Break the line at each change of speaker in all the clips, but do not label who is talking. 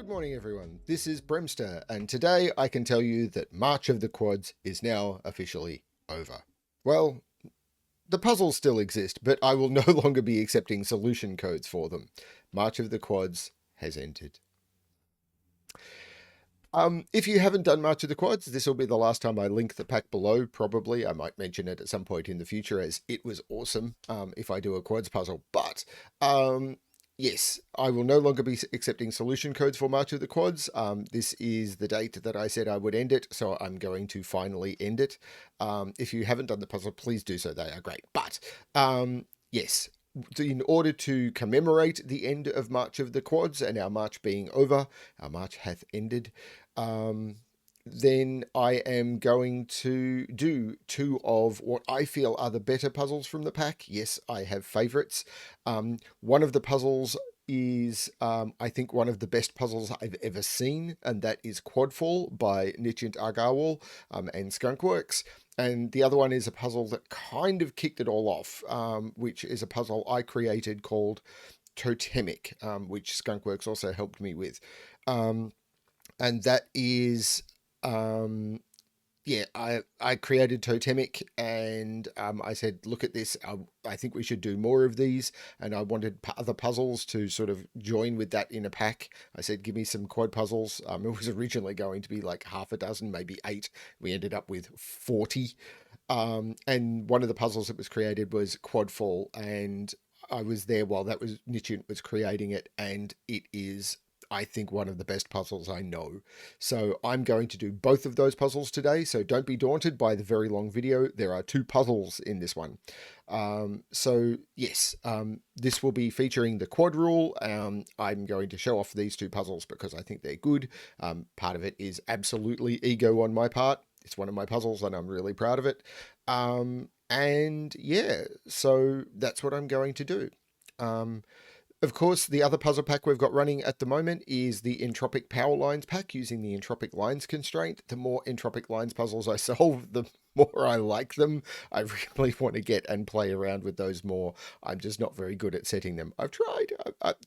Good morning everyone, this is BremSter, and today I can tell you that March of the Quads is now officially over. Well, the puzzles still exist, but I will no longer be accepting solution codes for them. March of the Quads has ended. If you haven't done March of the Quads, this will be the last time I link the pack below, probably. I might mention it at some point in the future, as it was awesome if I do a Quads puzzle. But yes, I will no longer be accepting solution codes for March of the Quads. This is the date that I said I would end it, so I'm going to finally end it. If you haven't done the puzzle, please do so. They are great. But yes, in order to commemorate the end of March of the Quads and our March being over, our March hath ended, then I am going to do two of what I feel are the better puzzles from the pack. Yes, I have favorites. One of the puzzles is, I think, one of the best puzzles I've ever seen, and that is Quadfall by Nityant Agarwal and Skunkworks. And the other one is a puzzle that kind of kicked it all off, which is a puzzle I created called Totemic, which Skunkworks also helped me with. And that is, yeah, I created Totemic, and I said, look at this, I think we should do more of these, and I wanted other puzzles to sort of join with that in a pack. I said, give me some quad puzzles. It was originally going to be like half a dozen, maybe 8. We ended up with 40. And one of the puzzles that was created was Quadfall, and I was there while Nityant was creating it, and it is, I think, one of the best puzzles I know. So I'm going to do both of those puzzles today, so don't be daunted by the very long video. There are 2 puzzles in this one. So yes, this will be featuring the quad rule. I'm going to show off these 2 puzzles because I think they're good. Part of it is absolutely ego on my part. It's one of my puzzles and I'm really proud of it. And yeah, so that's what I'm going to do. Of course, the other puzzle pack we've got running at the moment is the Entropic Power Lines pack using the Entropic Lines constraint. The more Entropic Lines puzzles I solve, the more I like them. I really want to get and play around with those more. I'm just not very good at setting them. I've tried.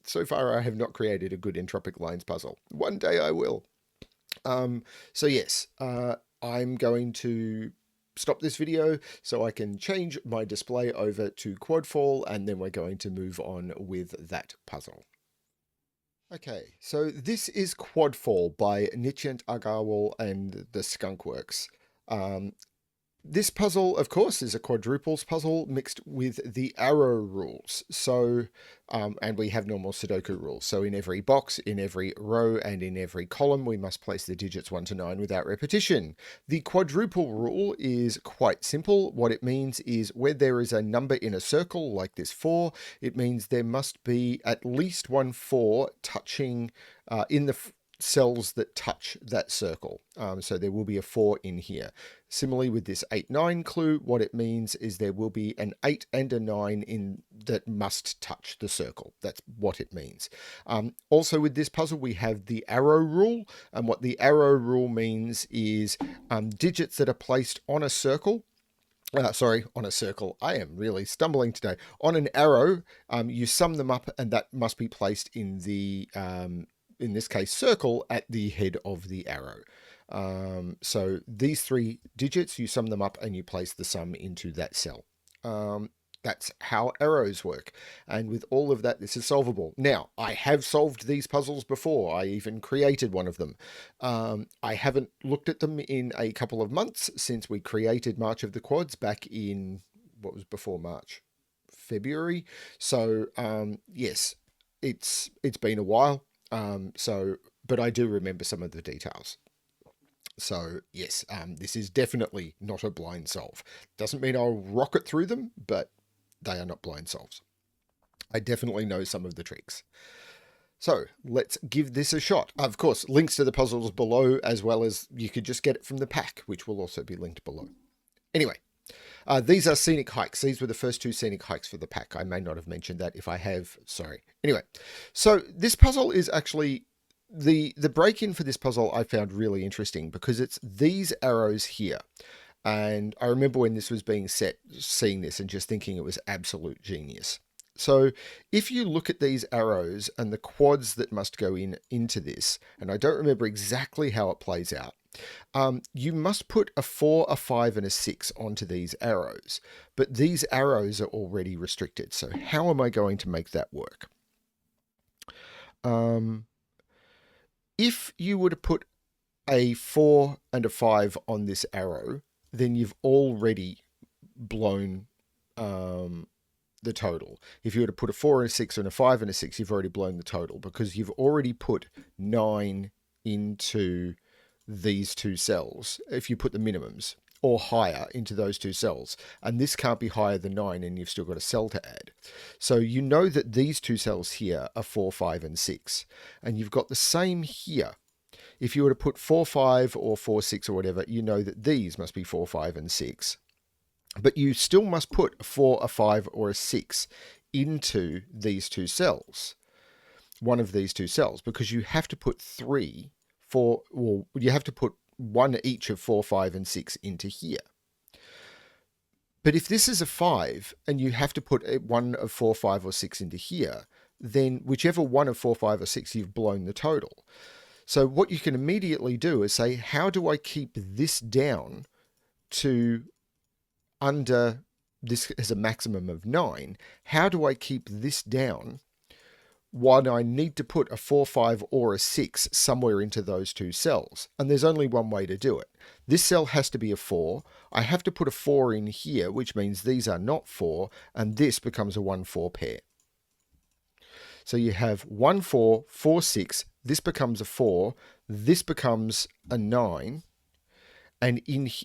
So far, I have not created a good Entropic Lines puzzle. One day I will. So yes, I'm going to stop this video so I can change my display over to Quadfall, and then we're going to move on with that puzzle. Okay, so this is Quadfall by Nityant Agarwal and the Skunkworks. This puzzle, of course, is a quadruples puzzle mixed with the arrow rules. So, and we have normal Sudoku rules. So in every box, in every row, and in every column, we must place the digits 1 to 9 without repetition. The quadruple rule is quite simple. What it means is where there is a number in a circle, like this 4, it means there must be at least one 4 touching in the cells that touch that circle. So there will be a 4 in here. Similarly with this 8-9 clue, what it means is there will be an 8 and a 9 in that must touch the circle. That's what it means. Also with this puzzle, we have the arrow rule. And what the arrow rule means is digits that are placed on a circle. On a circle. I am really stumbling today. On an arrow, you sum them up, and that must be placed in the in this case, circle at the head of the arrow. So these 3 digits, you sum them up and you place the sum into that cell. That's how arrows work. And with all of that, this is solvable. Now, I have solved these puzzles before. I even created one of them. I haven't looked at them in a couple of months since we created March of the Quads back in, what was before March? February. So, yes, it's been a while. But I do remember some of the details. So yes, this is definitely not a blind solve. Doesn't mean I'll rocket through them, but they are not blind solves. I definitely know some of the tricks. So let's give this a shot. Of course, links to the puzzles below, as well as you could just get it from the pack, which will also be linked below. Anyway, these are scenic hikes. These were the first 2 scenic hikes for the pack. I may not have mentioned that. If I have, sorry. Anyway, so this puzzle is actually, the break-in for this puzzle I found really interesting because it's these arrows here. And I remember when this was being set, seeing this and just thinking it was absolute genius. So if you look at these arrows and the quads that must go into this, and I don't remember exactly how it plays out, you must put a 4, a 5, and a 6 onto these arrows. But these arrows are already restricted. So how am I going to make that work? If you were to put a 4 and a 5 on this arrow, then you've already blown the total. If you were to put a 4 and a 6 and a 5 and a 6, you've already blown the total because you've already put 9 into these two cells if you put the minimums, or higher into those two cells. And this can't be higher than 9, and you've still got a cell to add. So you know that these two cells here are 4, 5, and 6. And you've got the same here. If you were to put 4, 5 or 4, 6 or whatever, you know that these must be 4, 5, and 6. But you still must put a 4, a 5, or a 6 into these two cells. One of these two cells, because you have to put 3, 4, well, you have to put one each of 4, 5, and 6 into here. But if this is a 5 and you have to put one of 4, 5, or 6 into here, then whichever one of 4, 5, or 6, you've blown the total. So what you can immediately do is say, how do I keep this down to under, this is a maximum of 9. How do I keep this down while I need to put a 4, 5, or a 6 somewhere into those two cells? And there's only one way to do it. This cell has to be a 4. I have to put a 4 in here, which means these are not 4, and this becomes a 1, 4 pair. So you have 1, 4, 4, 6. This becomes a 4. This becomes a 9. And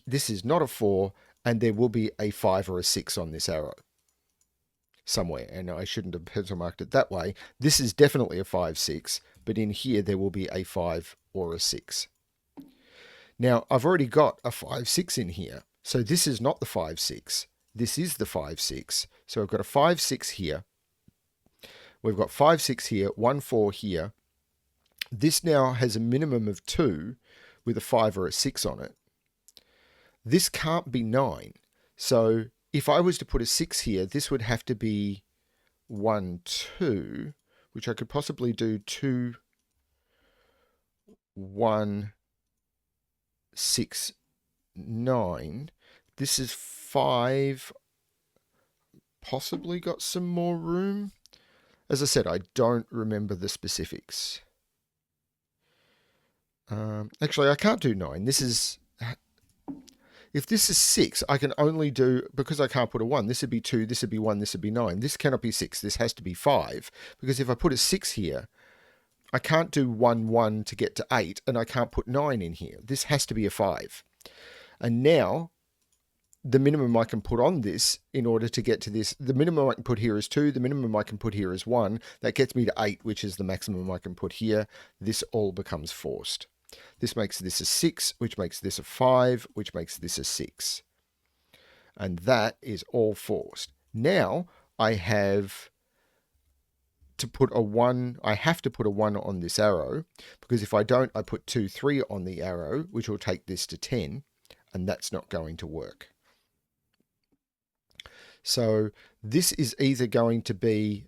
this is not a 4, and there will be a 5 or a 6 on this arrow somewhere. And I shouldn't have pencil marked it that way. This is definitely a 5, 6, but in here there will be a 5 or a 6. Now, I've already got a 5, 6 in here. So this is not the 5, 6. This is the 5, 6. So I've got a 5, 6 here. We've got 5, 6 here, 1, 4 here. This now has a minimum of 2 with a 5 or a 6 on it. This can't be 9. So if I was to put a 6 here, this would have to be 1, 2, which I could possibly do 2, 1, 6, 9. This is 5. Possibly got some more room. As I said, I don't remember the specifics. Actually, I can't do 9. This is... If this is 6, I can only do, because I can't put a 1, this would be 2, this would be 1, this would be 9. This cannot be 6, this has to be 5. Because if I put a 6 here, I can't do 1, 1 to get to 8, and I can't put 9 in here. This has to be a 5. And now, the minimum I can put on this in order to get to this, the minimum I can put here is 2, the minimum I can put here is 1. That gets me to 8, which is the maximum I can put here. This all becomes forced. This makes this a 6, which makes this a 5, which makes this a 6. And that is all forced. Now I have to put a 1. I have to put a 1 on this arrow, because if I don't, I put 2, 3 on the arrow, which will take this to 10, and that's not going to work. So this is either going to be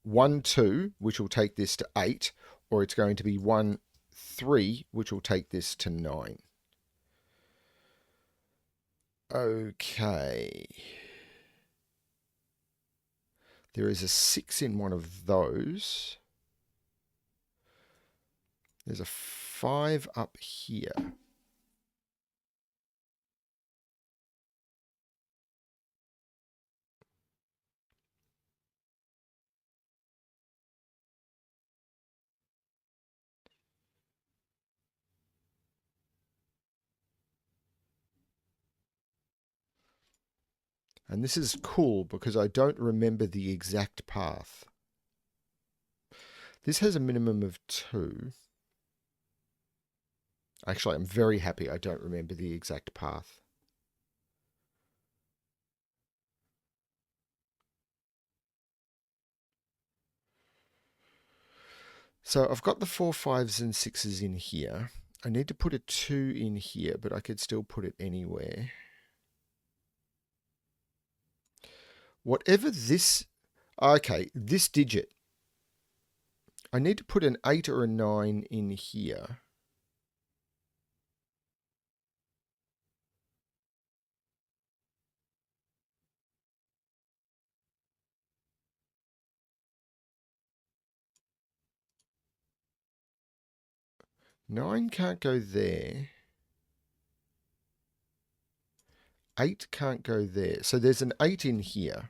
1, 2, which will take this to 8, or it's going to be 1, 3, which will take this to 9. Okay. There is a 6 in one of those. There's a 5 up here. And this is cool because I don't remember the exact path. This has a minimum of 2. Actually, I'm very happy I don't remember the exact path. So I've got the 4, 5s and 6s in here. I need to put a 2 in here, but I could still put it anywhere. Whatever this, Okay, this digit. I need to put an 8 or a 9 in here. Nine can't go there. 8 can't go there. So there's an 8 in here.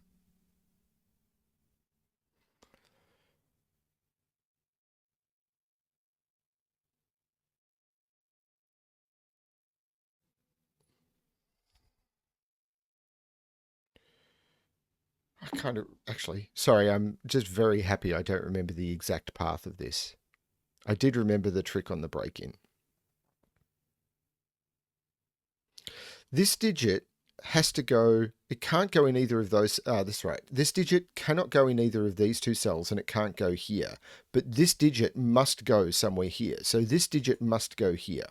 I kind of, actually, sorry, I'm just very happy I don't remember the exact path of this. I did remember the trick on the break-in. This digit has to go, it can't go in either of those. That's right. This digit cannot go in either of these two cells and it can't go here. But this digit must go somewhere here. So this digit must go here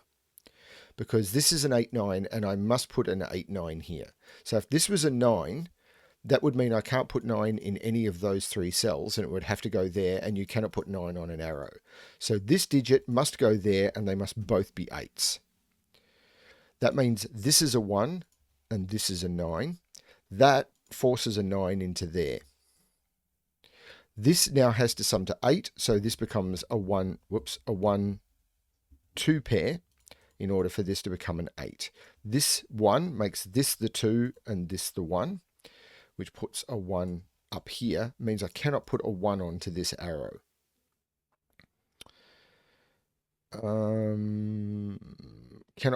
because this is an 8, 9 and I must put an 8, 9 here. So if this was a 9, that would mean I can't put 9 in any of those three cells and it would have to go there and you cannot put 9 on an arrow. So this digit must go there and they must both be 8s. That means this is a 1 and this is a 9. That forces a 9 into there. This now has to sum to 8, so this becomes a 1, a 1, 2 pair in order for this to become an 8. This 1 makes this the 2 and this the 1, which puts a 1 up here, means I cannot put a 1 onto this arrow. Cannot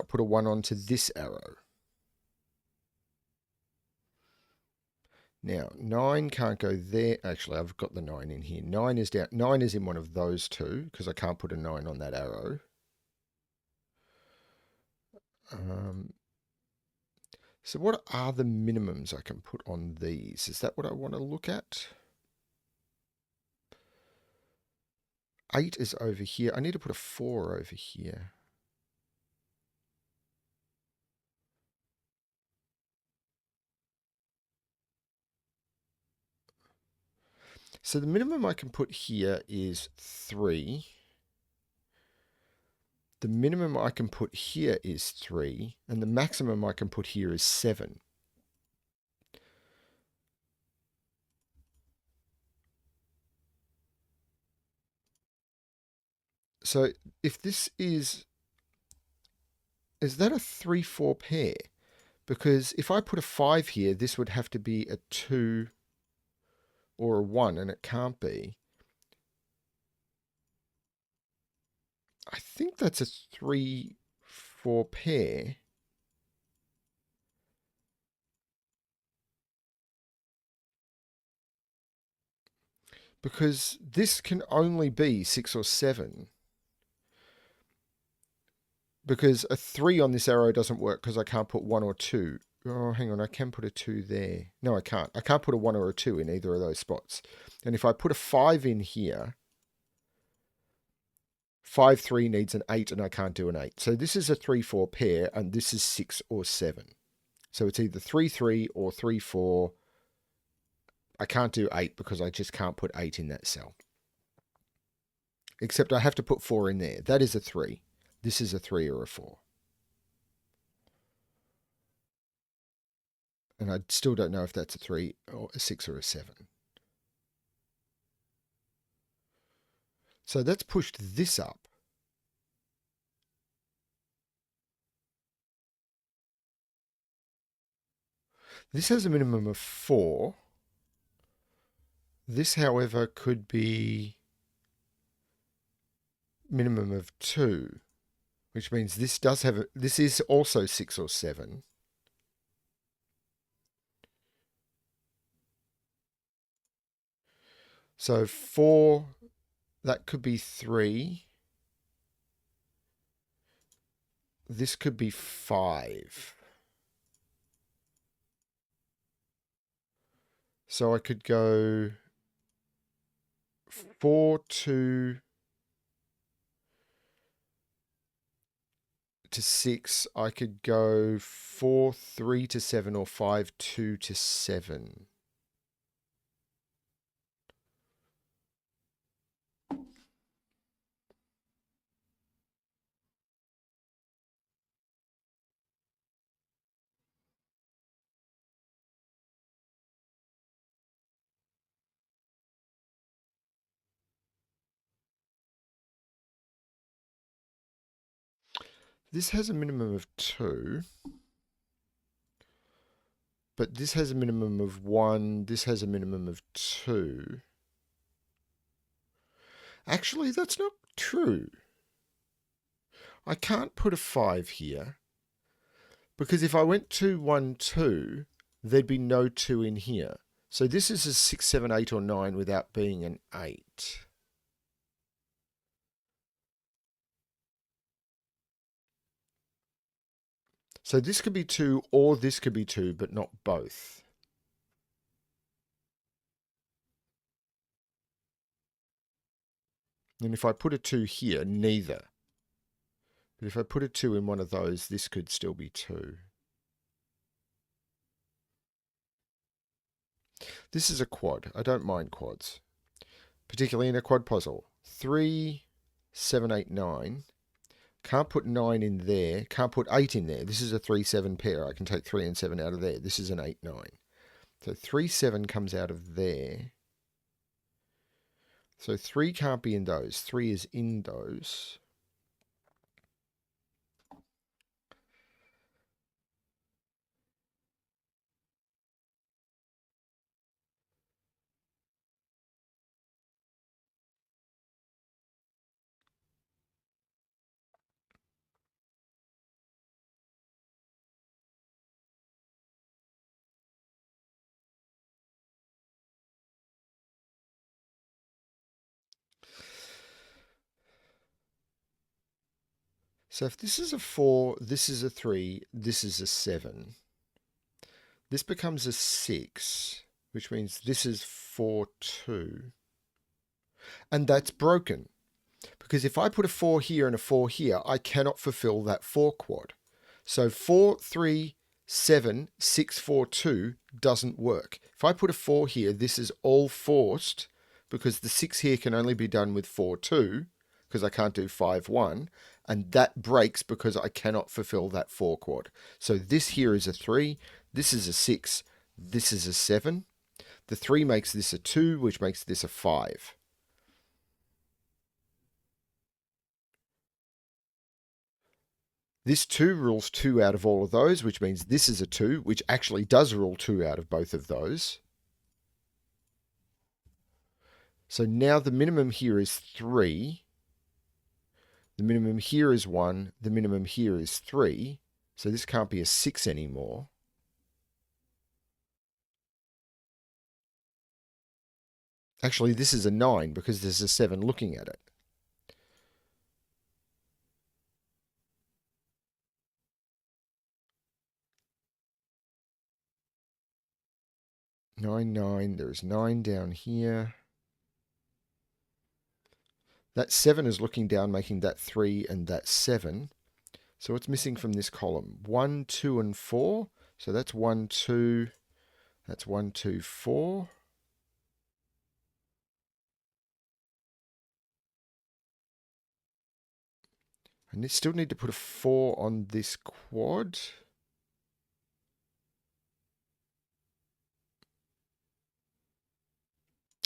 put a 1 onto this arrow. Now, 9 can't go there. Actually, I've got the 9 in here. 9 is down. 9 is in one of those two because I can't put a 9 on that arrow. So what are the minimums I can put on these? Is that what I want to look at? 8 is over here. I need to put a 4 over here. So the minimum I can put here is 3. The minimum I can put here is 3. And the maximum I can put here is 7. So if this is that a 3-4 pair? Because if I put a 5 here, this would have to be a 2 or a 1, and it can't be. I think that's a 3-4 pair. Because this can only be 6 or 7. Because a 3 on this arrow doesn't work because I can't put 1 or 2. Oh, hang on, I can put a 2 there. No, I can't. I can't put a 1 or a 2 in either of those spots. And if I put a 5 in here, 5, 3 needs an 8 and I can't do an 8. So this is a 3-4 pair and this is 6 or 7. So it's either 3-3 or 3-4. I can't do 8 because I just can't put 8 in that cell. Except I have to put 4 in there. That is a 3. This is a 3 or a 4. And I still don't know if that's a 3 or a 6 or a 7. So that's pushed this up. This has a minimum of 4. This, however, could be minimum of 2, which means this does have this is also 6 or 7. So 4, that could be 3. This could be 5. So I could go 4, 2 to 6. I could go 4, 3 to 7 or 5, 2 to 7. This has a minimum of 2. But this has a minimum of 1. This has a minimum of 2. Actually, that's not true. I can't put a 5 here. Because if I went 2, 1, 2, there'd be no 2 in here. So this is a 6, 7, 8, or 9 without being an 8. So this could be 2 or this could be 2, but not both. And if I put a 2 here, neither. But if I put a 2 in one of those, this could still be 2. This is a quad. I don't mind quads, particularly in a quad puzzle. 3, 7, 8, 9. Can't put 9 in there. Can't put 8 in there. This is a 3, 7 pair. I can take 3 and 7 out of there. This is an 8, 9. So 3, 7 comes out of there. So 3 can't be in those. 3 is in those. So if this is a 4, this is a 3, this is a 7. This becomes a 6, which means this is 4, 2. And that's broken. Because if I put a 4 here and a 4 here, I cannot fulfill that 4 quad. So 4, 3, 7, 6, 4, 2 doesn't work. If I put a 4 here, this is all forced because the 6 here can only be done with 4, 2 because I can't do 5, 1. And that breaks because I cannot fulfill that 4 quad. So this here is a 3, this is a 6, this is a 7. The 3 makes this a 2, which makes this a 5. This 2 rules 2 out of all of those, which means this is a 2, which actually does rule 2 out of both of those. So now the minimum here is 3. The minimum here is 1. The minimum here is 3. So this can't be a 6 anymore. Actually, this is a 9 because there's a 7 looking at it. Nine, 9. There's 9 down here. That 7 is looking down, making that 3 and that 7. So what's missing from this column? 1, 2, and 4. So that's 1, 2. That's 1, 2, 4. I still need to put a 4 on this quad.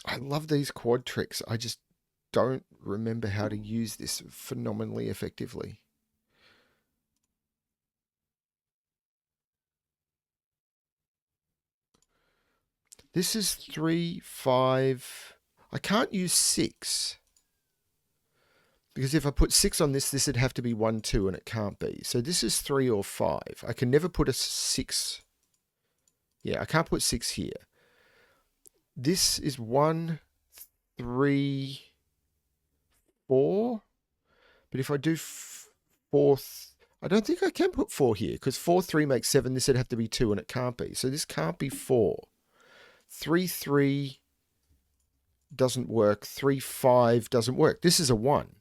I love these quad tricks. I just don't remember how to use this phenomenally effectively. This is 3, 5. I can't use 6. Because if I put 6 on this, this would have to be 1, 2, and it can't be. So this is 3 or 5. I can never put a 6. Yeah, I can't put 6 here. This is 1, 3, 4. But if I do 4, I don't think I can put 4 here because 4, 3 makes 7. This would have to be 2 and it can't be. So this can't be 4. 3, 3 doesn't work. 3, 5 doesn't work. This is a 1.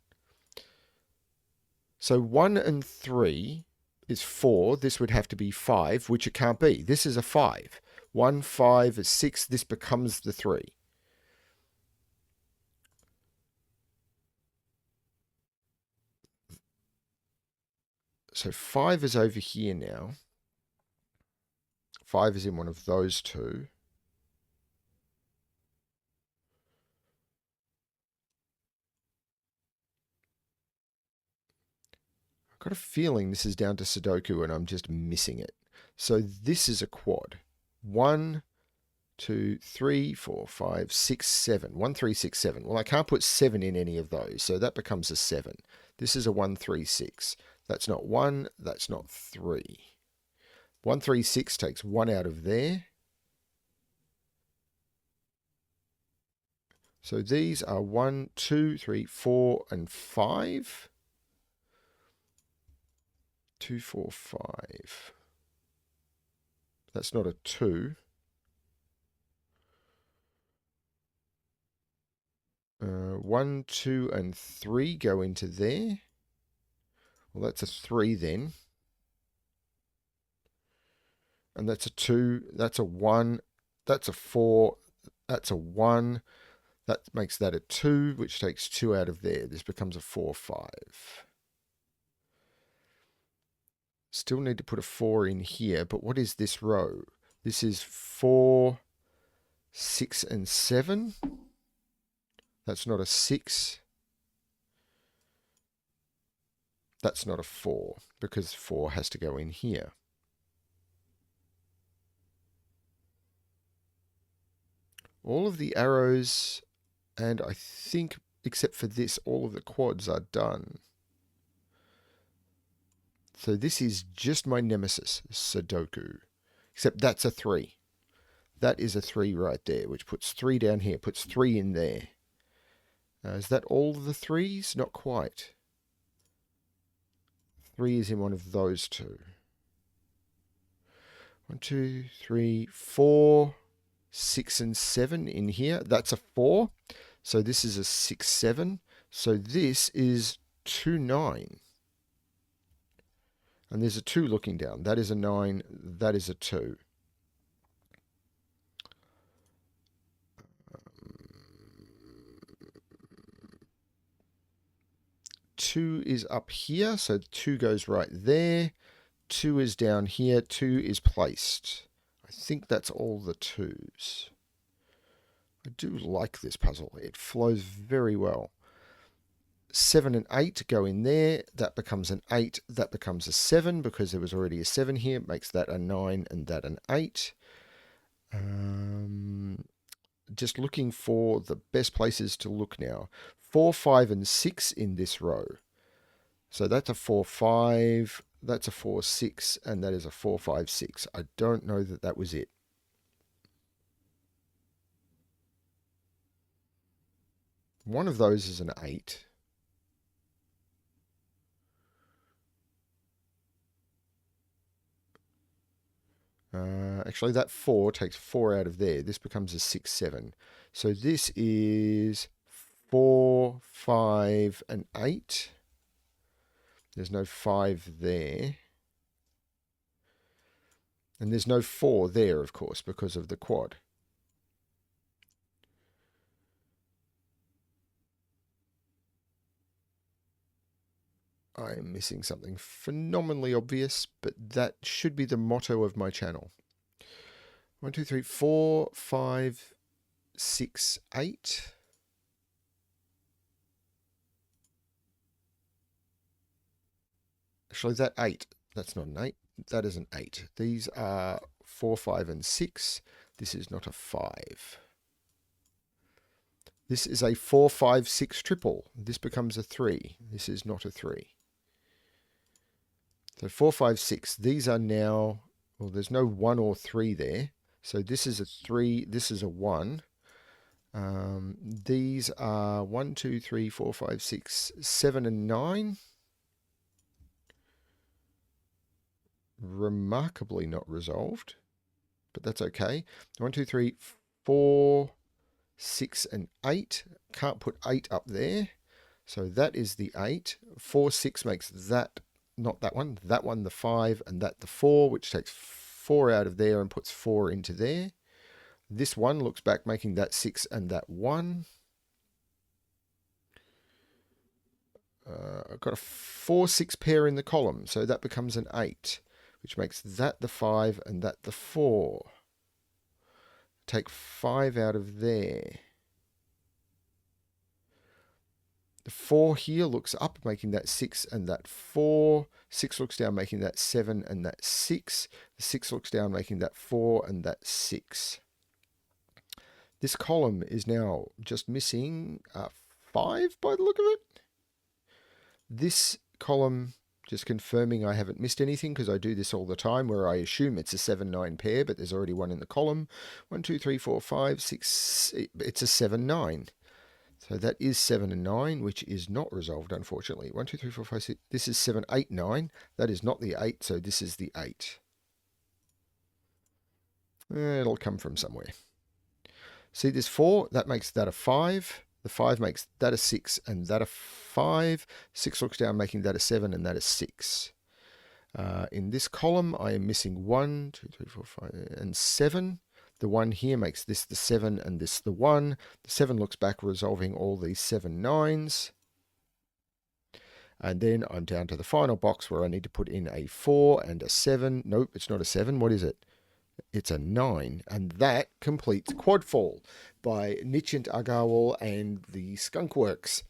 So 1 and 3 is 4. This would have to be 5, which it can't be. This is a 5. 1, 5 is 6. This becomes the 3. So 5 is over here now. 5 is in one of those two. I've got a feeling this is down to Sudoku and I'm just missing it. So this is a quad. 1, 2, 3, 4, 5, 6, 7. 1, 3, 6, 7. Well, I can't put 7 in any of those, so that becomes a 7. This is a 1, 3, 6. That's not 1, that's not 3. 1, 3, 6 takes 1 out of there. So these are 1, 2, 3, 4, and 5. 2, 4, 5. That's not a 2. 1, 2, and 3 go into there. Well, that's a 3 then. And that's a 2. That's a 1. That's a 4. That's a 1. That makes that a 2, which takes 2 out of there. This becomes a 4, 5. Still need to put a 4 in here, but what is this row? This is 4, 6, and 7. That's not a 6. That's not a 4, because 4 has to go in here. All of the arrows, and I think, except for this, all of the quads are done. So this is just my nemesis, Sudoku. Except that's a 3. That is a 3 right there, which puts 3 down here, puts 3 in there. Is that all the 3s? Not quite. 3 is in one of those two. 1, 2, 3, 4, 6, and 7 in here. That's a 4. So this is a 6, 7. So this is 2, 9. And there's a 2 looking down. That is a 9. That is a 2. Two is up here, so 2 goes right there. 2 is down here. 2 is placed. I think that's all the 2s. I do like this puzzle. It flows very well. 7 and 8 go in there. That becomes an 8. That becomes a 7 because there was already a 7 here. It makes that a 9 and that an 8. Just looking for the best places to look now. 4, 5, and 6 in this row. So that's a 4, 5. That's a 4, 6. And that is a 4, 5, 6. I don't know that that was it. One of those is an 8. Actually, that 4 takes 4 out of there. This becomes a 6, 7. So this is 4, 5, and 8. There's no 5 there. And there's no 4 there, of course, because of the quad. I'm missing something phenomenally obvious, but that should be the motto of my channel. 1, 2, 3, 4, 5, 6, 8. Actually, that 8, that's not an 8. That is an 8. These are 4, 5, and 6. This is not a 5. This is a 4, 5, 6 triple. This becomes a 3. This is not a 3. So 4, 5, 6. These are now, well, there's no 1 or 3 there. So this is a 3. This is a 1. These are 1, 2, 3, 4, 5, 6, 7, and 9. Remarkably not resolved, but that's okay. 1, 2, 3, 4, 6, and 8. Can't put 8 up there. So that is the 8. 4, 6 makes that, not that one the 5, and that the 4, which takes 4 out of there and puts 4 into there. This 1 looks back, making that 6 and that 1. I've got a 4, 6 pair in the column, so that becomes an 8, which makes that the 5 and that the 4. Take 5 out of there. The 4 here looks up, making that 6 and that 4. 6 looks down, making that 7 and that 6. The 6 looks down, making that 4 and that 6. This column is now just missing 5 by the look of it. This column, just confirming I haven't missed anything, because I do this all the time where I assume it's a 7-9 pair, but there's already one in the column. 1, 2, 3, 4, 5, 6. It's a 7-9. So that is 7 and 9, which is not resolved, unfortunately. 1, 2, 3, 4, 5, 6. This is 7, 8, 9. That is not the 8, so this is the 8. It'll come from somewhere. See this 4? That makes that a 5. The 5 makes that a 6 and that a 5. 6 looks down, making that a 7 and that a 6. In this column, I am missing 1, 2, 3, 4, 5, and 7. The 1 here makes this the 7 and this the 1. The 7 looks back, resolving all these 7 9s. And then I'm down to the final box where I need to put in a 4 and a 7. Nope, it's not a 7. What is it? It's a 9. And that completes Quadfall by Nityant Agarwal and the Skunkworks.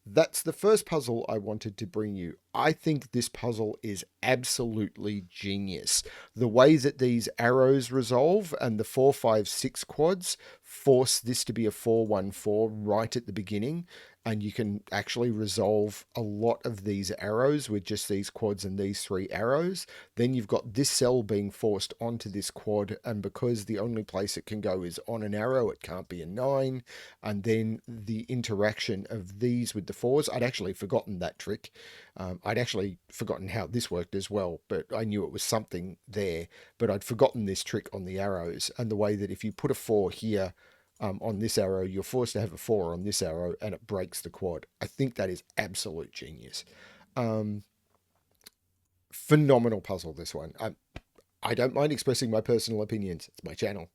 That's the first puzzle I wanted to bring you. I think this puzzle is absolutely genius. The way that these arrows resolve and the 4, 5, 6 quads force this to be a 4, 1, 4 right at the beginning. And you can actually resolve a lot of these arrows with just these quads and these 3 arrows. Then you've got this cell being forced onto this quad, and because the only place it can go is on an arrow, it can't be a 9. And then the interaction of these with the 4s. I'd actually forgotten that trick. I'd actually forgotten how this worked as well, but I knew it was something there. But I'd forgotten this trick on the arrows, and the way that if you put a 4 here, on this arrow, you're forced to have a 4 on this arrow, and it breaks the quad. I think that is absolute genius. Phenomenal puzzle, this one. I don't mind expressing my personal opinions. It's my channel.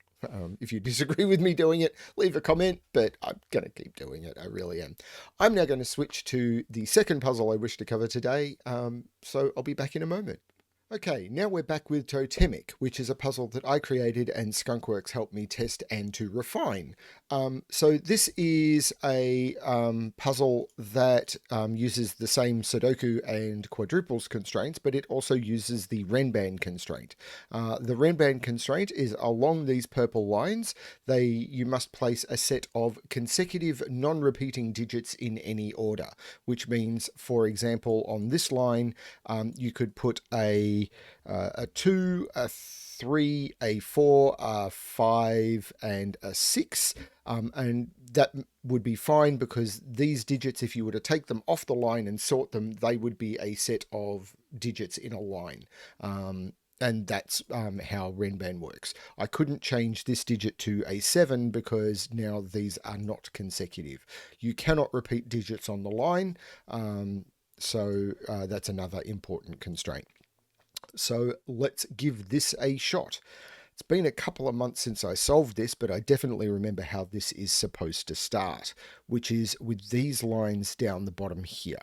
If you disagree with me doing it, leave a comment, but I'm going to keep doing it. I really am. I'm now going to switch to the second puzzle I wish to cover today, so I'll be back in a moment. Okay, now we're back with Totemic, which is a puzzle that I created and Skunkworks helped me test and to refine. So this is a puzzle that uses the same Sudoku and Quadruples constraints, but it also uses the Renban constraint. The Renban constraint is along these purple lines. You must place a set of consecutive non-repeating digits in any order, which means, for example, on this line, you could put a 2, a 3, a 4, a 5, and a 6. And that would be fine because these digits, if you were to take them off the line and sort them, they would be a set of digits in a line. And that's how Renban works. I couldn't change this digit to a 7 because now these are not consecutive. You cannot repeat digits on the line. So that's another important constraint. So let's give this a shot. It's been a couple of months since I solved this, but I definitely remember how this is supposed to start, which is with these lines down the bottom here.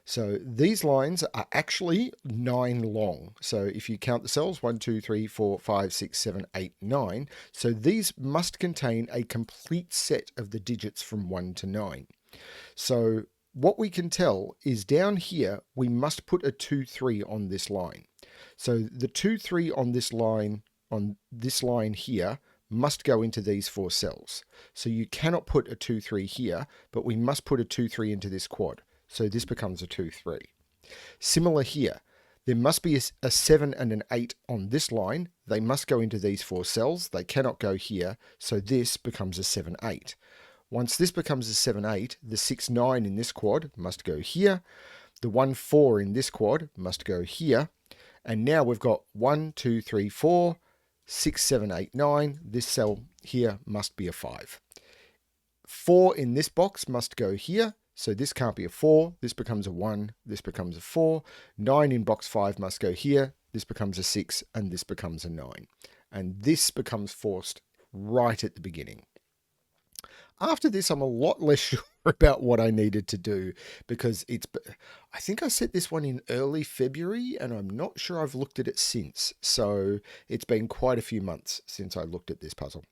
So these lines are actually 9 long. So if you count the cells, 1, 2, 3, 4, 5, 6, 7, 8, 9. So these must contain a complete set of the digits from 1 to 9. So what we can tell is down here, we must put a 2, 3 on this line. So the 2, 3 on this line here must go into these 4 cells. So you cannot put a 2, 3 here, but we must put a 2, 3 into this quad. So this becomes a 2, 3. Similar here, there must be a 7 and an 8 on this line. They must go into these 4 cells. They cannot go here. So this becomes a 7, 8. Once this becomes a 7, 8, the 6, 9 in this quad must go here. The 1, 4 in this quad must go here. And now we've got 1, 2, 3, 4, 6, 7, 8, 9. This cell here must be a 5. 4 in this box must go here. So this can't be a 4. This becomes a 1. This becomes a 4. 9 in box 5 must go here. This becomes a 6. And this becomes a 9. And this becomes forced right at the beginning. After this, I'm a lot less sure about what I needed to do because I think I set this one in early February and I'm not sure I've looked at it since. So it's been quite a few months since I looked at this puzzle.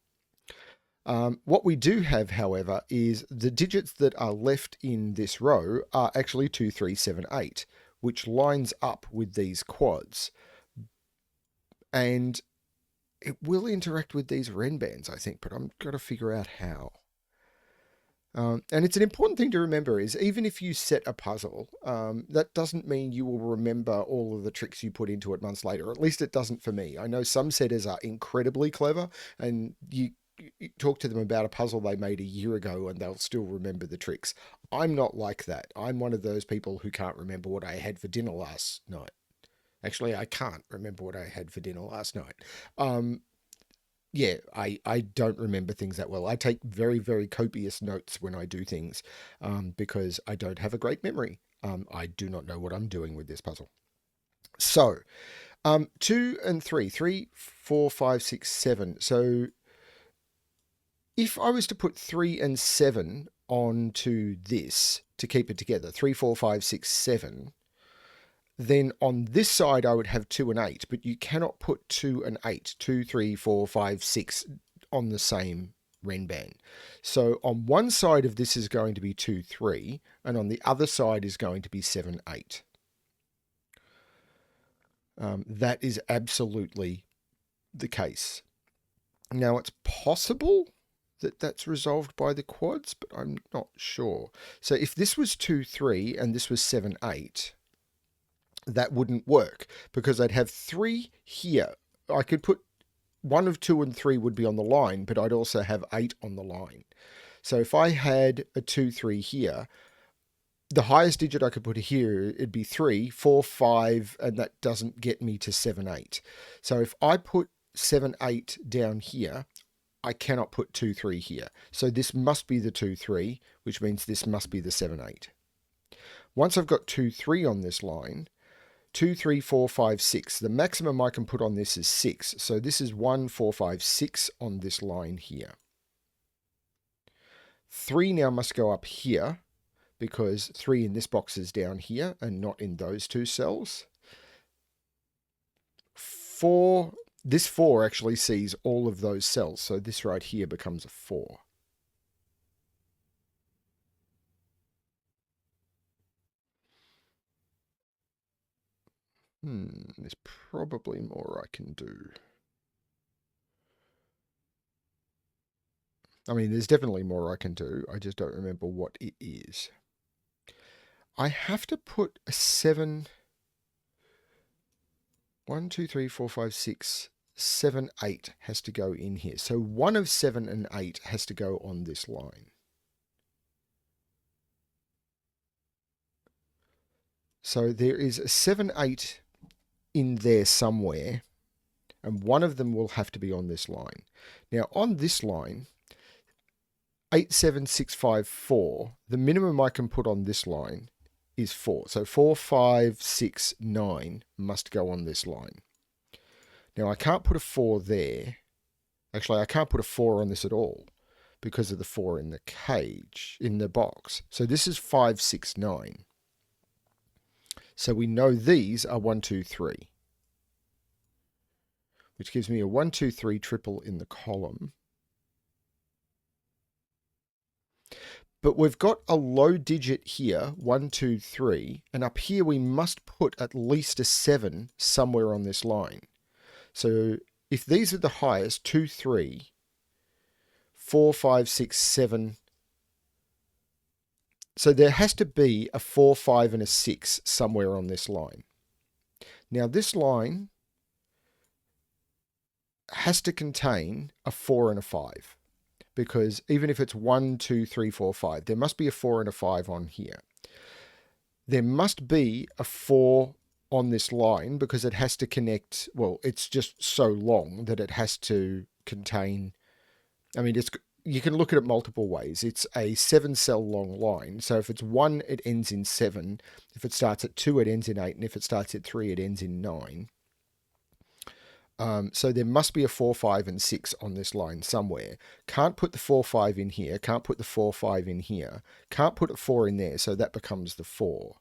What we do have, however, is the digits that are left in this row are actually 2, 3, 7, 8, which lines up with these quads. And it will interact with these Renbans, I think, but I'm got to figure out how. And it's an important thing to remember is even if you set a puzzle, that doesn't mean you will remember all of the tricks you put into it months later. Or at least it doesn't for me. I know some setters are incredibly clever, and you talk to them about a puzzle they made a year ago and they'll still remember the tricks. I'm not like that. I'm one of those people who can't remember what I had for dinner last night. Actually, I can't remember what I had for dinner last night. Yeah, I don't remember things that well. I take very, very copious notes when I do things because I don't have a great memory. I do not know what I'm doing with this puzzle. So, 2 and 3, 3, 4, 5, 6, 7. So, if I was to put 3 and 7 onto this to keep it together, 3, 4, 5, 6, 7, then on this side I would have 2 and 8, but you cannot put 2 and 8, 2, 3, 4, 5, 6 on the same Renban. So on one side of this is going to be 2, 3, and on the other side is going to be 7, 8. That is absolutely the case. Now it's possible that that's resolved by the quads, but I'm not sure. So if this was 2, 3 and this was 7, 8, that wouldn't work because I'd have 3 here. I could put 1 of 2 and 3 would be on the line, but I'd also have 8 on the line. So if I had a 2, 3 here, the highest digit I could put here, it'd be 3, 4, 5, and that doesn't get me to 7, 8. So if I put 7, 8 down here, I cannot put 2, 3 here. So this must be the 2, 3, which means this must be the 7, 8. Once I've got 2, 3 on this line, 2, 3, 4, 5, 6. The maximum I can put on this is 6. So this is 1, 4, 5, 6 on this line here. 3 now must go up here because 3 in this box is down here and not in those two cells. 4, this 4 actually sees all of those cells. So this right here becomes a 4. There's probably more I can do. I mean, there's definitely more I can do. I just don't remember what it is. I have to put a 7. 1, 2, 3, 4, 5, 6, 7, 8 has to go in here. So 1 of 7 and 8 has to go on this line. So there is a 7, 8 in there somewhere, and one of them will have to be on this line. Now on this line, 8, 7, 6, 5, 4, the minimum I can put on this line is 4. So 4, 5, 6, 9 must go on this line. Now I can't put a 4 there. Actually, I can't put a 4 on this at all because of the 4 in the cage, in the box. So this is 5, 6, 9. So we know these are 1, 2, 3, which gives me a 1, 2, 3 triple in the column. But we've got a low digit here, 1, 2, 3, and up here we must put at least a 7 somewhere on this line. So if these are the highest, 2, 3, 4, 5, 6, 7. So there has to be a 4, 5, and a 6 somewhere on this line. Now this line has to contain a 4 and a 5. Because even if it's 1, 2, 3, 4, 5, there must be a 4 and a 5 on here. There must be a 4 on this line because it has to connect, well, it's just so long that it has to contain, I mean, you can look at it multiple ways. It's a 7-cell long line. So if it's 1, it ends in 7. If it starts at 2, it ends in 8. And if it starts at 3, it ends in 9. So there must be a 4, 5, and 6 on this line somewhere. Can't put the 4, 5 in here. Can't put the 4, 5 in here. Can't put a 4 in there, so that becomes the 4.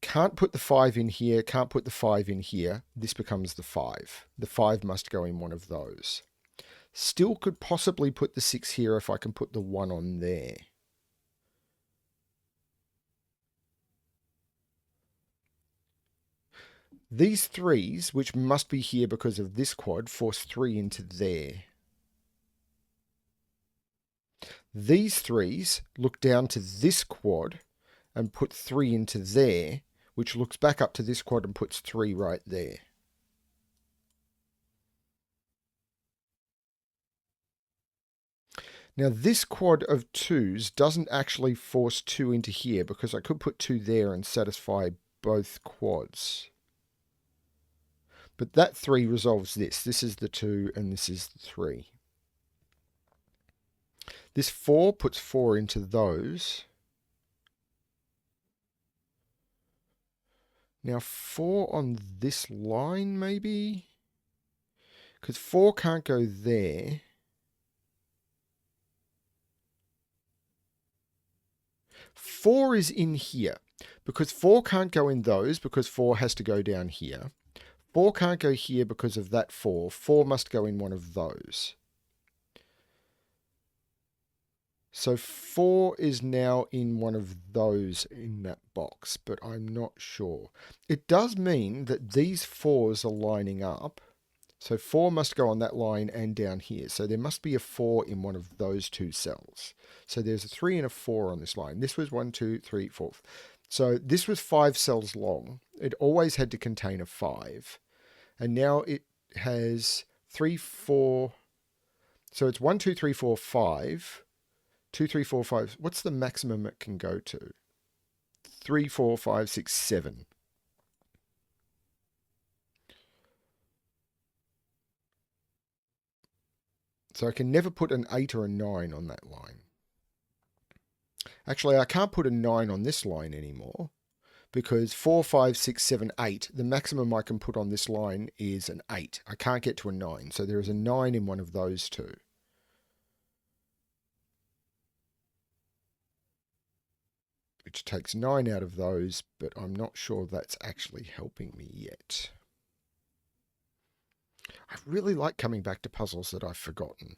Can't put the 5 in here. Can't put the 5 in here. This becomes the 5. The 5 must go in one of those. Still could possibly put the 6 here if I can put the 1 on there. These 3s, which must be here because of this quad, force 3 into there. These 3s look down to this quad and put 3 into there, which looks back up to this quad and puts 3 right there. Now this quad of 2s doesn't actually force 2 into here because I could put 2 there and satisfy both quads. But that 3 resolves this. This is the 2 and this is the 3. This 4 puts 4 into those. Now 4 on this line maybe? Because 4 can't go there. Four is in here because 4 can't go in those because 4 has to go down here. 4 can't go here because of that 4. 4 must go in one of those. So 4 is now in one of those in that box, but I'm not sure. It does mean that these 4s are lining up. So 4 must go on that line and down here. So there must be a 4 in one of those 2 cells. So there's a 3 and a 4 on this line. This was 1, 2, 3, 4. So this was 5 cells long. It always had to contain a 5. And now it has 3, 4. So it's 1, 2, 3, 4, 5. 2, 3, 4, 5. What's the maximum it can go to? 3, 4, 5, 6, 7. So I can never put an 8 or a 9 on that line. Actually, I can't put a 9 on this line anymore because 4, 5, 6, 7, 8, the maximum I can put on this line is an 8. I can't get to a 9. So there is a 9 in one of those 2. Which takes 9 out of those, but I'm not sure that's actually helping me yet. I really like coming back to puzzles that I've forgotten.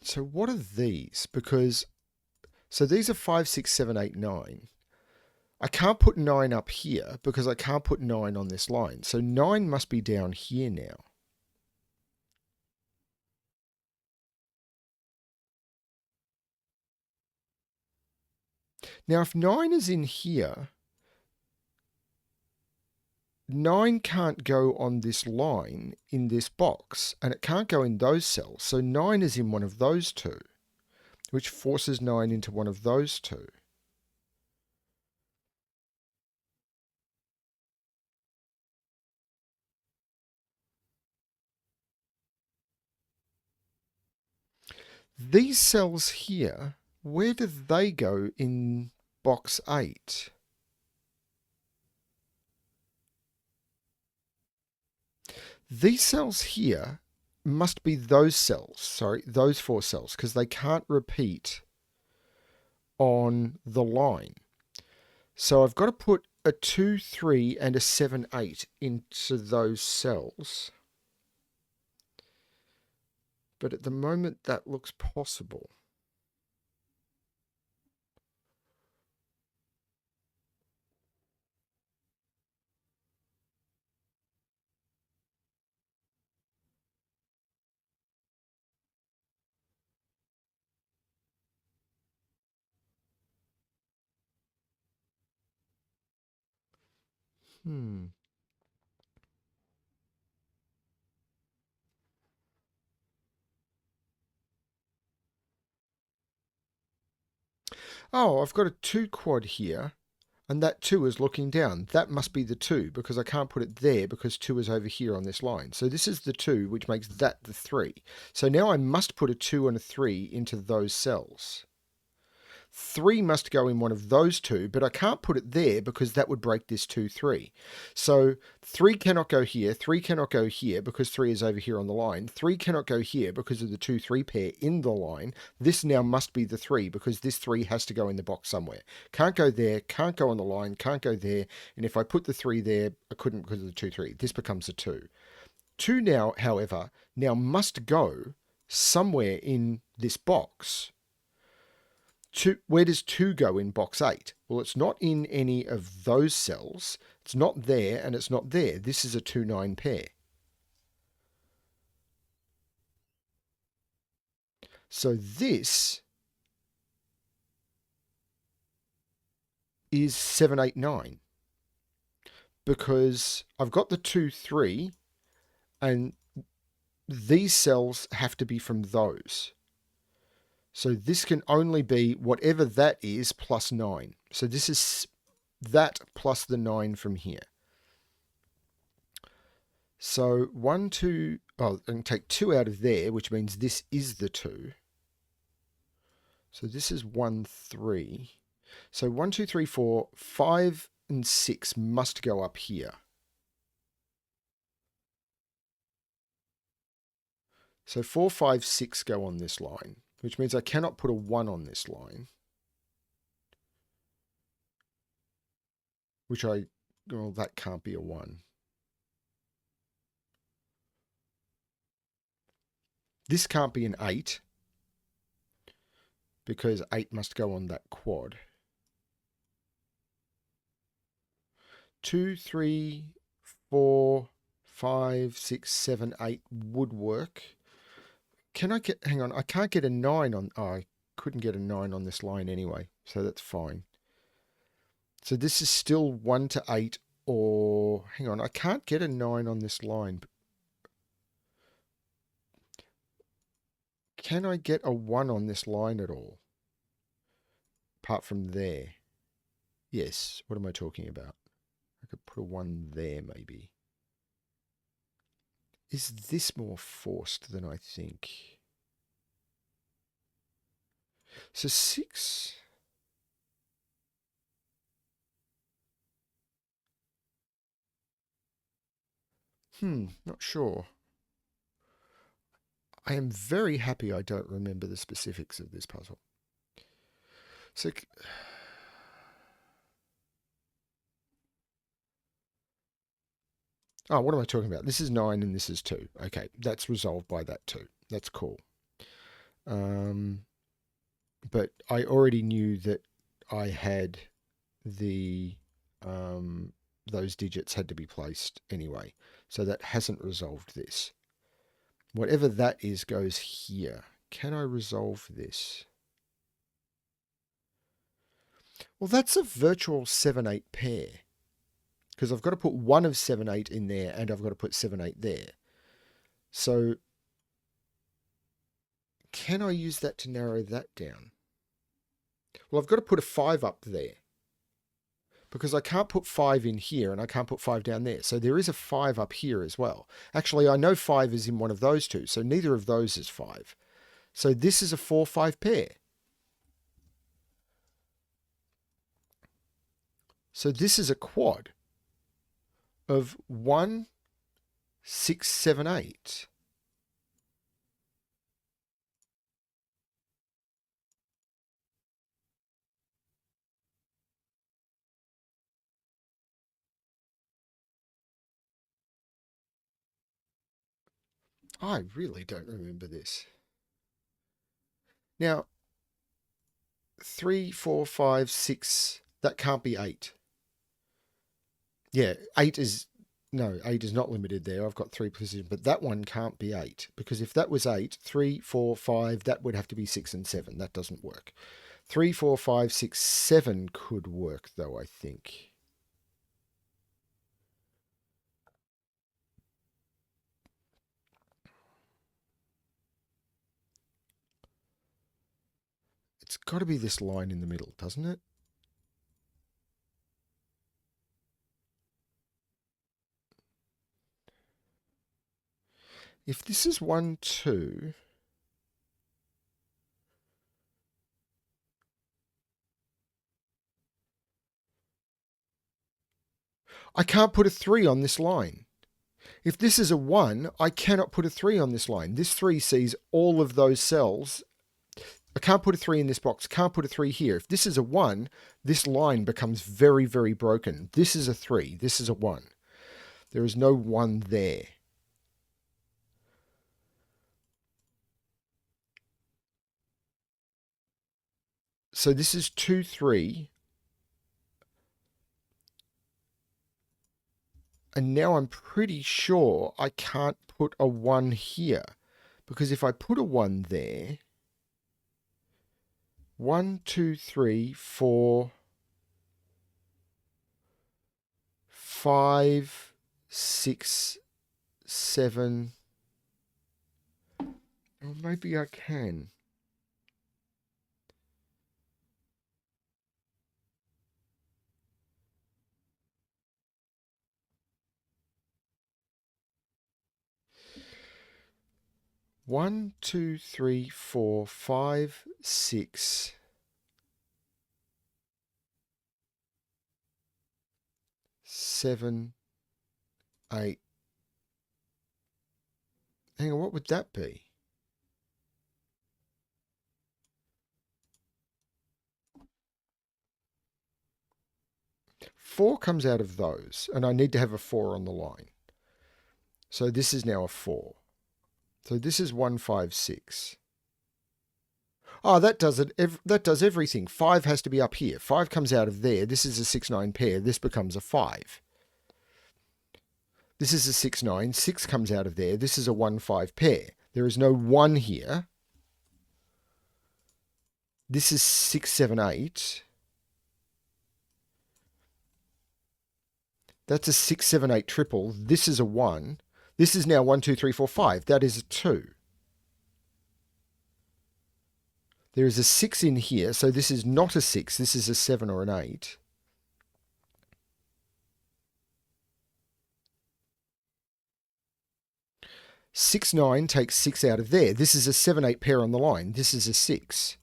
So what are these? Because, so these are 5, 6, 7, 8, 9. I can't put 9 up here because I can't put 9 on this line. So 9 must be down here now. Now if 9 is in here, 9 can't go on this line in this box, and it can't go in those cells. So 9 is in one of those 2, which forces 9 into one of those 2. These cells here, where do they go in box 8? These cells here must be those cells, sorry, those 4 cells, because they can't repeat on the line. So I've got to put a 2, 3 and a 7, 8 into those cells. But at the moment that looks possible. Oh, I've got a 2 quad here. And that 2 is looking down. That must be the 2 because I can't put it there because 2 is over here on this line. So this is the 2, which makes that the 3. So now I must put a 2 and a 3 into those cells. 3 must go in one of those two, but I can't put it there because that would break this 2, 3. So 3 cannot go here, 3 cannot go here because 3 is over here on the line. 3 cannot go here because of the 2, 3 pair in the line. This now must be the 3 because this 3 has to go in the box somewhere. Can't go there, can't go on the line, can't go there. And if I put the 3 there, I couldn't because of the 2, 3. This becomes a 2. 2 now, however, now must go somewhere in this box. Where does 2 go in box 8? Well, it's not in any of those cells. It's not there and it's not there. This is a 2, 9 pair. So this is 7, 8, 9. Because I've got the 2, 3 and these cells have to be from those. So this can only be whatever that is plus 9. So this is that plus the 9 from here. So 1, 2, oh, I can take 2 out of there, which means this is the 2. So this is 1, 3. So 1, 2, 3, 4, 5, and 6 must go up here. So 4, 5, 6 go on this line, which means I cannot put a 1 on this line. Well, that can't be a 1. This can't be an 8, because 8 must go on that quad. 2, 3, 4, 5, 6, 7, 8 would work. Can I get, hang on, I can't get a 9 on, oh, I couldn't get a 9 on this line anyway, so that's fine. So this is still 1 to 8, or, hang on, I can't get a 9 on this line. Can I get a 1 on this line at all? Apart from there. Yes, what am I talking about? I could put a 1 there maybe. Is this more forced than I think? So 6. Not sure. I am very happy I don't remember the specifics of this puzzle. So oh, what am I talking about? This is 9 and this is 2. Okay, that's resolved by that 2. That's cool. But I already knew that I had the those digits had to be placed anyway. So that hasn't resolved this. Whatever that is goes here. Can I resolve this? Well, that's a virtual 7, 8 pair. Because I've got to put 1 of 7, 8 in there and I've got to put 7, 8 there. So can I use that to narrow that down? Well, I've got to put a 5 up there. Because I can't put 5 in here and I can't put 5 down there. So there is a 5 up here as well. Actually, I know 5 is in one of those two. So neither of those is 5. So this is a 4, 5 pair. So this is a quad of 1, 6, 7, 8. I really don't remember this. Now, 3, 4, 5, 6, that can't be 8. Yeah, 8 is, no, 8 is not limited there. I've got 3 positions, but that one can't be 8. Because if that was 8, 3, 4, 5, that would have to be 6 and 7. That doesn't work. 3, 4, 5, 6, 7 could work, though, I think. It's got to be this line in the middle, doesn't it? if this is 1, 2, I can't put a 3 on this line. If this is a 1, I cannot put a 3 on this line. This 3 sees all of those cells. I can't put a 3 in this box, can't put a 3 here. If this is a 1, this line becomes very, very broken. This is a 3, this is a 1. There is no 1 there. So this is 2, 3. And now I'm pretty sure I can't put a 1 here. Because if I put a 1 there, 1, 2, 3, 4, 5, 6, 7. Or maybe I can. One, 2, 3, 4, 5, 6, 7, 8. Hang on, what would that be? Four comes out of those, and I need to have a 4 on the line. So this is now a 4. So this is 1, 5, 6. Oh, that does it. That does everything. 5 has to be up here. 5 comes out of there. This is a 6, 9 pair. This becomes a 5. This is a 6, 9. 6 comes out of there. This is a 1, 5 pair. There is no 1 here. This is 6, 7, 8. That's a 6, 7, 8 triple. This is a 1. This is now 1, 2, 3, 4, 5. That is a 2. There is a 6 in here, so this is not a 6. This is a 7 or an 8. Six, 9 takes 6 out of there. This is a 7, 8 pair on the line. This is a 6.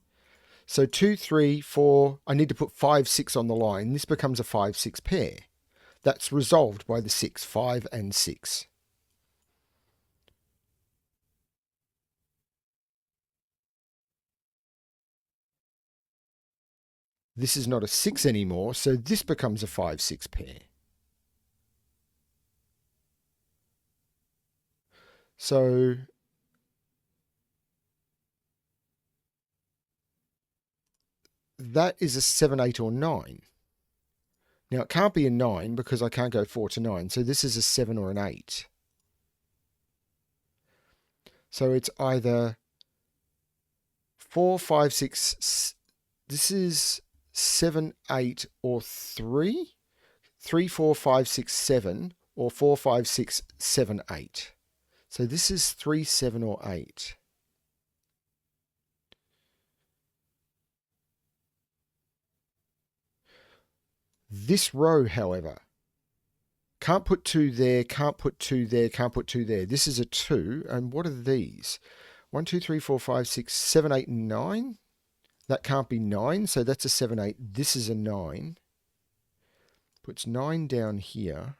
So 2, 3, 4. I need to put 5, 6 on the line. This becomes a 5, 6 pair. That's resolved by the 6, 5 and 6. This is not a 6 anymore, so this becomes a 5, 6 pair. So that is a 7, 8 or 9. Now it can't be a 9 because I can't go 4 to 9, so this is a 7 or an 8. So it's either 4, 5, 6, this is 7, 8 or 3. 3, 4, 5, 6, 7 or 4, 5, 6, 7, 8. So this is 3, 7 or 8. This row, however, can't put 2 there, can't put 2 there, can't put 2 there. This is a 2, and what are these? 1, 2, 3, 4, 5, 6, 7, 8, and 9. That can't be 9, so that's a 7, 8. This is a 9. Puts 9 down here.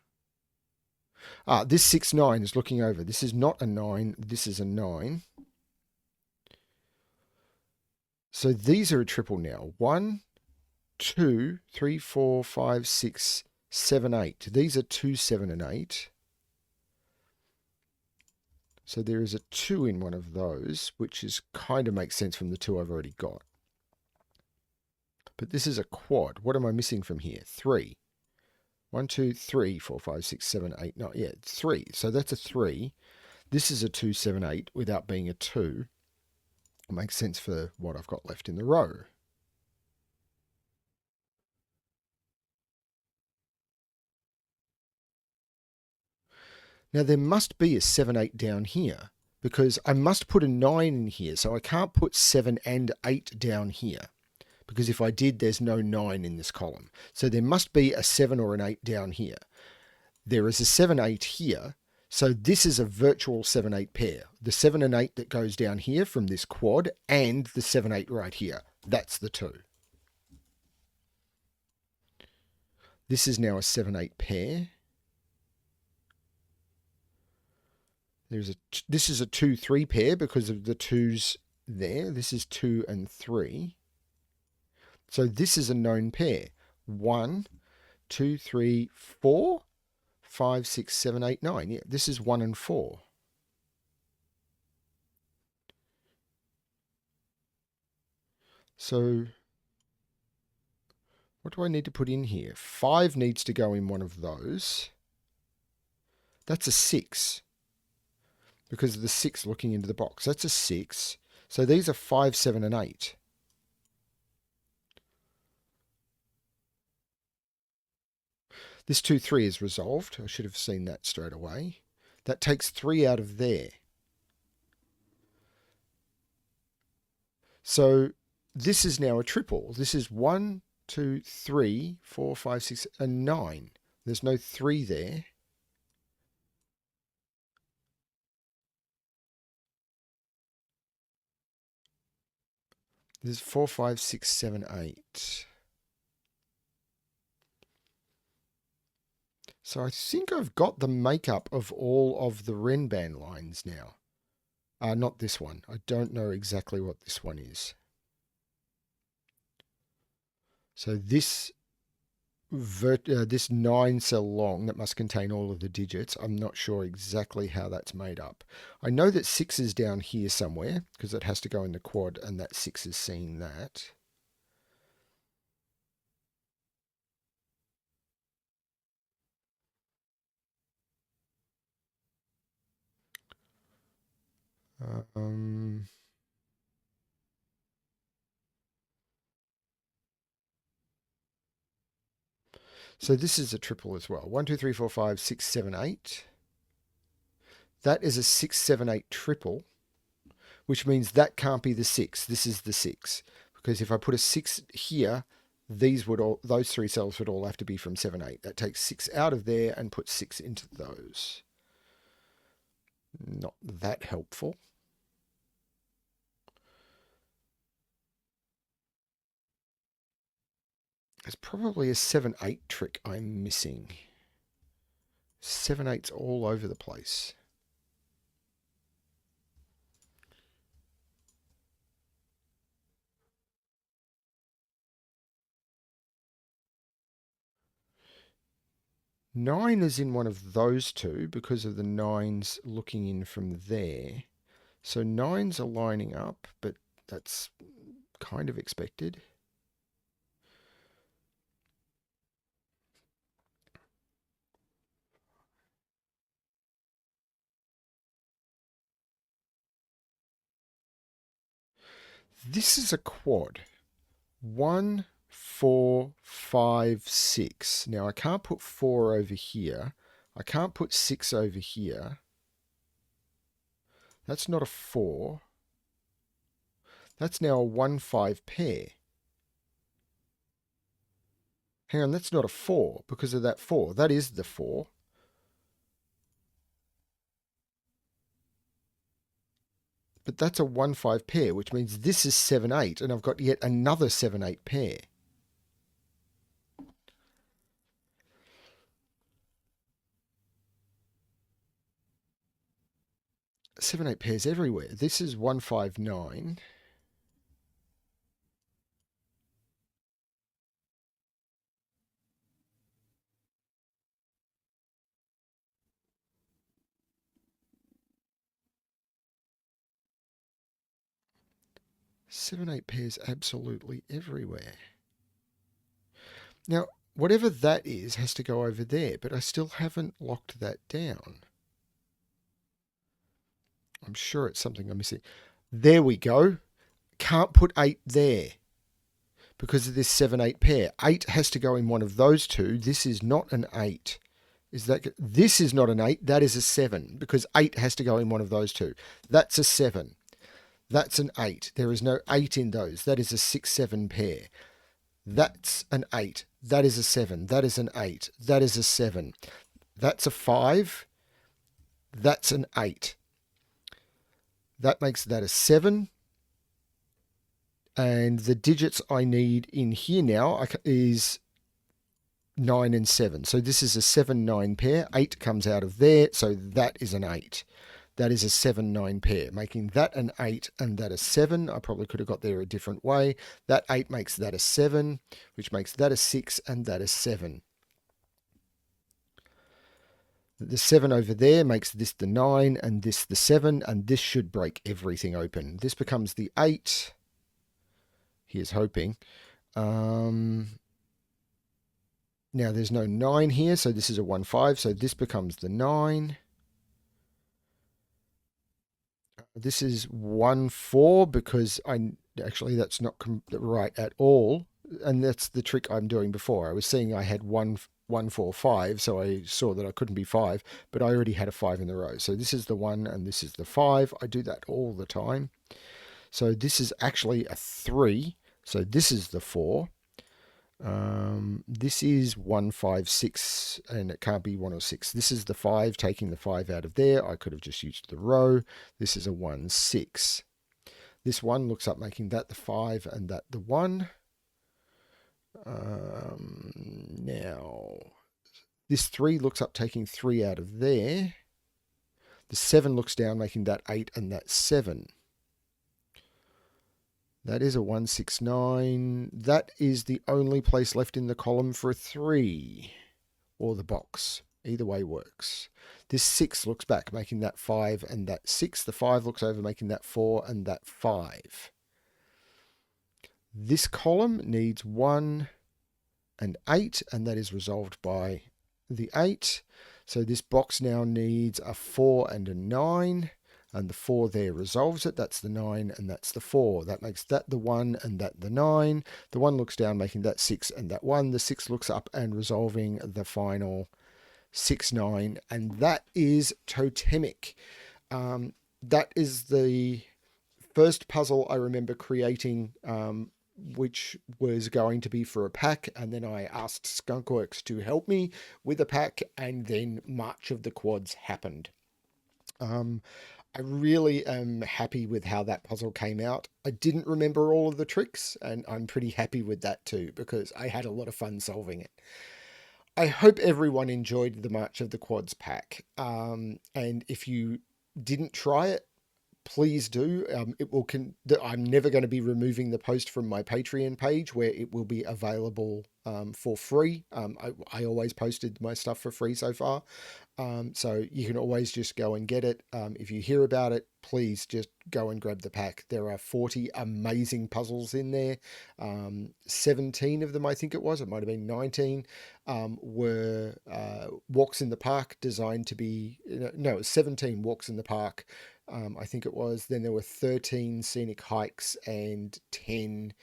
Ah, this 6, 9 is looking over. This is not a 9, this is a 9. So these are a triple now. 1, 2, 3, 4, 5, 6, 7, 8. These are 2, 7, and 8. So there is a 2 in one of those, which is kind of makes sense from the 2 I've already got. But this is a quad. What am I missing from here? 3. 1, 2, 3, 4, 5, 6, 7, 8, 9. Yeah, 3. So that's a 3. This is a 2, 7, 8 without being a 2. It makes sense for what I've got left in the row. Now there must be a 7, 8 down here because I must put a 9 in here. So I can't put 7 and 8 down here because if I did, there's no 9 in this column. So there must be a 7 or an 8 down here. There is a 7, 8 here. So this is a virtual 7-8 pair. The 7 and 8 that goes down here from this quad and the 7-8 right here. That's the two. This is now a 7-8 pair. This is a 2-3 pair because of the 2s there. This is 2 and 3. So this is a known pair. 1, 2, 3, 4, 5, 6, 7, 8, 9. Yeah, this is 1 and 4. So what do I need to put in here? 5 needs to go in one of those. That's a 6. Because of the 6 looking into the box. That's a 6. So these are 5, 7, and 8. This 2, 3 is resolved. I should have seen that straight away. That takes 3 out of there. So this is now a triple. This is 1, 2, 3, 4, 5, 6, and 9. There's no 3 there. There's 4, 5, 6, 7, 8. So I think I've got the makeup of all of the Renban lines now. Not this one. I don't know exactly what this one is. So this 9 cell long that must contain all of the digits, I'm not sure exactly how that's made up. I know that 6 is down here somewhere because it has to go in the quad and that 6 is seeing that. So this is a triple as well. 1, 2, 3, 4, 5, 6, 7, 8. That is a 6, 7, 8 triple, which means that can't be the 6. This is the 6. Because if I put a 6 here, those 3 cells would all have to be from 7, 8. That takes 6 out of there and puts 6 into those. Not that helpful. There's probably a 7-8 trick I'm missing. 7-8's all over the place. Nine is in one of those two because of the 9s looking in from there. So 9s are lining up, but that's kind of expected. This is a quad. 1, 4, 5, 6. Now I can't put 4 over here. I can't put 6 over here. That's not a 4. That's now a 1, 5 pair. Hang on, that's not a 4 because of that 4. That is the 4. But that's a 1, 5 pair, which means this is 7, 8, and I've got yet another 7, 8 pair. Seven, 8 pairs everywhere. This is 1, 5, 9. Seven, 8 pairs absolutely everywhere. Now, whatever that is has to go over there, but I still haven't locked that down. I'm sure it's something I'm missing. There we go. Can't put 8 there because of this 7, 8 pair. 8 has to go in one of those two. This is not an 8. This is not an 8. That is a 7 because 8 has to go in one of those two. That's a 7. That's an 8. There is no 8 in those. That is a 6, 7 pair. That's an 8. That is a 7. That is an 8. That is a 7. That's a 5. That's an 8. That makes that a 7. And the digits I need in here now is 9 and 7. So this is a 7-9 pair. 8 comes out of there, so that is an 8. That is a 7-9 pair, making that an 8 and that a 7. I probably could have got there a different way. That 8 makes that a 7, which makes that a 6 and that a 7. The 7 over there makes this the 9 and this the 7, and this should break everything open. This becomes the 8. Here's hoping. Now there's no 9 here, so this is a 1-5, so this becomes the 9. This is 1-4 because actually that's not right at all, and that's the trick I'm doing before. I was seeing I had 1-4-5, so I saw that I couldn't be 5, but I already had a 5 in the row. So this is the 1 and this is the 5. I do that all the time. So this is actually a 3. So this is the 4. This is 1, 5, 6, and it can't be 1 or 6. This is the 5, taking the 5 out of there. I could have just used the row. This is a 1, 6. This 1 looks up, making that the 5 and that the 1. Now, this 3 looks up, taking 3 out of there. The 7 looks down, making that 8 and that 7. That is a 1, 6, 9. That is the only place left in the column for a 3. Or the box. Either way works. This 6 looks back, making that 5 and that 6. The 5 looks over, making that 4 and that 5. This column needs 1 and 8, and that is resolved by the 8. So this box now needs a 4 and a 9. And the 4 there resolves it. That's the 9 and that's the 4. That makes that the 1 and that the 9. The 1 looks down, making that 6 and that 1. The 6 looks up and resolving the final 6, 9. And that is Totemic. That is the first puzzle I remember creating, which was going to be for a pack. And then I asked Skunkworks to help me with a pack. And then March of the Quads happened. I really am happy with how that puzzle came out. I didn't remember all of the tricks, and I'm pretty happy with that too, because I had a lot of fun solving it. I hope everyone enjoyed the March of the Quads pack. And if you didn't try it, please do. I'm never going to be removing the post from my Patreon page, where it will be available for free. I always posted my stuff for free so far. So you can always just go and get it. If you hear about it, please just go and grab the pack. There are 40 amazing puzzles in there. 17 of them, I think it was. It might have been 19, were walks in the park designed to be... No, 17 walks in the park. I think it was. Then there were 13 scenic hikes and 10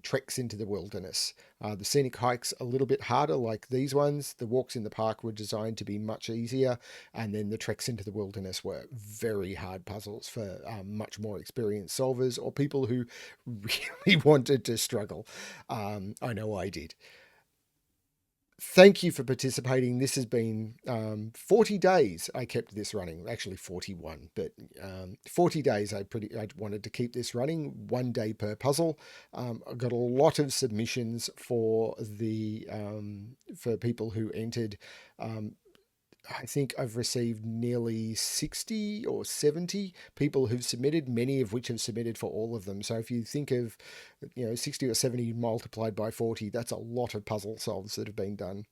treks into the wilderness. The scenic hikes a little bit harder, like these ones. The walks in the park were designed to be much easier, and then the treks into the wilderness were very hard puzzles for much more experienced solvers or people who really wanted to struggle. I know I did. Thank you for participating. This has been 40 days I kept this running. Actually 41, but 40 days I wanted to keep this running, 1 day per puzzle. I got a lot of submissions for the for people who entered. I think I've received nearly 60 or 70 people who've submitted, many of which have submitted for all of them. So if you think of, 60 or 70 multiplied by 40, that's a lot of puzzle solves that have been done.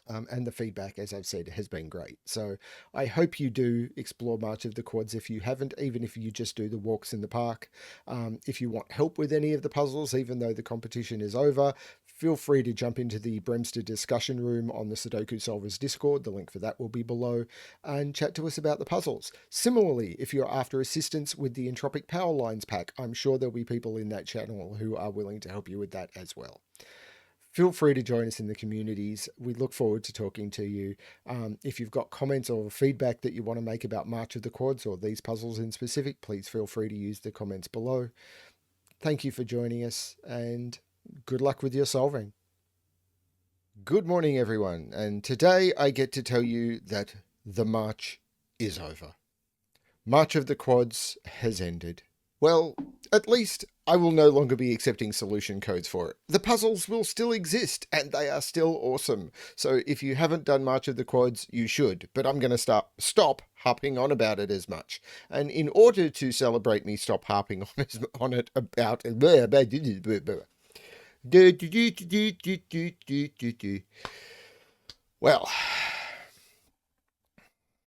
And the feedback, as I've said, has been great. So I hope you do explore March of the Quads if you haven't, even if you just do the walks in the park. If you want help with any of the puzzles, even though the competition is over, feel free to jump into the BremSter discussion room on the Sudoku Solvers Discord. The link for that will be below, and chat to us about the puzzles. Similarly, if you're after assistance with the Entropic Power Lines pack, I'm sure there'll be people in that channel who are willing to help you with that as well. Feel free to join us in the communities. We look forward to talking to you. If you've got comments or feedback that you want to make about March of the Quads or these puzzles in specific, please feel free to use the comments below. Thank you for joining us, and good luck with your solving. Good morning, everyone. And today I get to tell you that the march is over. March of the Quads has ended. Well, at least I will no longer be accepting solution codes for it. The puzzles will still exist, and they are still awesome. So if you haven't done March of the Quads, you should. But I'm going to stop harping on about it as much. And in order to celebrate me stop harping on it about... Well,